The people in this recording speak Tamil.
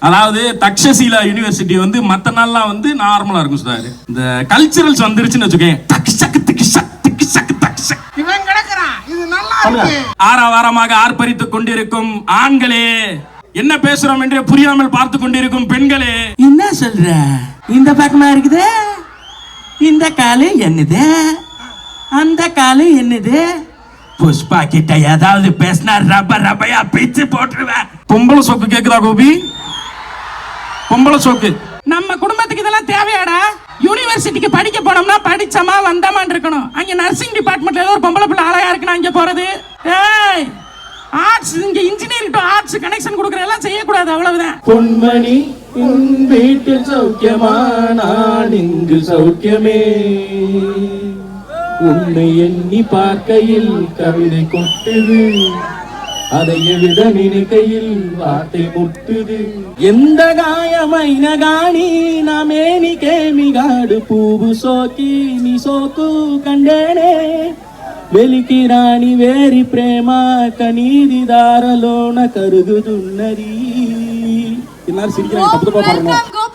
அதாவது தக்ஷசீலா யூனிவர்சிட்டி வந்து மத்த நாள்லாம் வந்து நார்மலா இருக்கும் சார். இந்த கல்ச்சரல்ஸ் வந்துருச்சுன்னு வச்சுக்கேன், ஆரவாரமாக ஆர்ப்பரித்துக் கொண்டிருக்கும் ஆண்களே, என்ன பேசுறோம் என்று புரியாமல் பார்த்து கொண்டிருக்கும் பெண்களே, என்ன சொல்ற? இந்த பக்கமா இருக்குது, இந்த காலு என்னது, அந்த காலு என்னது. புஷ்பா கிட்ட ஏதாவது பேசினா ரபையா பிச்சு போட்டுருவேன். பொம்பளை சோக்கு கேக்குதா கோபி? பொம்பளை சோக்கு நம்ம குடும்பத்துக்கு இதெல்லாம் தேவையாடா? யூனிவர்சிட்டிக்கு படிக்க போனோம்னா படிச்சமா வந்தமான்னு இருக்கணும். அங்க நர்சிங் டிபார்ட்மெண்ட்ல ஏதோ ஒரு பொம்பளை பிள்ளை அழகா இருக்குன்னா அங்க போறது. ஏய், ஆர்ட்ஸ், இங்க இன்ஜினியரிங் டு ஆர்ட்ஸ் கனெக்ஷன் கொடுக்கற எல்லாம் செய்யக்கூடாது, அவ்வளவுதான். பொன்மணி உன் வீட்டில் சௌக்கியமா, நான் இங்கு சௌக்கியமே. உன்னை எண்ணி பார்க்கையில் கவிதை கொட்டுது, அதை எழுத நினைக்கையில் வார்த்தை முட்டுது. எந்த గాయమైన గాని నా మేనికేమిగాడు పువ్వు సోకి నీ సోకు కండేనే. వెలికి రాని వేరి ప్రేమ కనీది దారలోన కరుగుతున్నది. Welcome,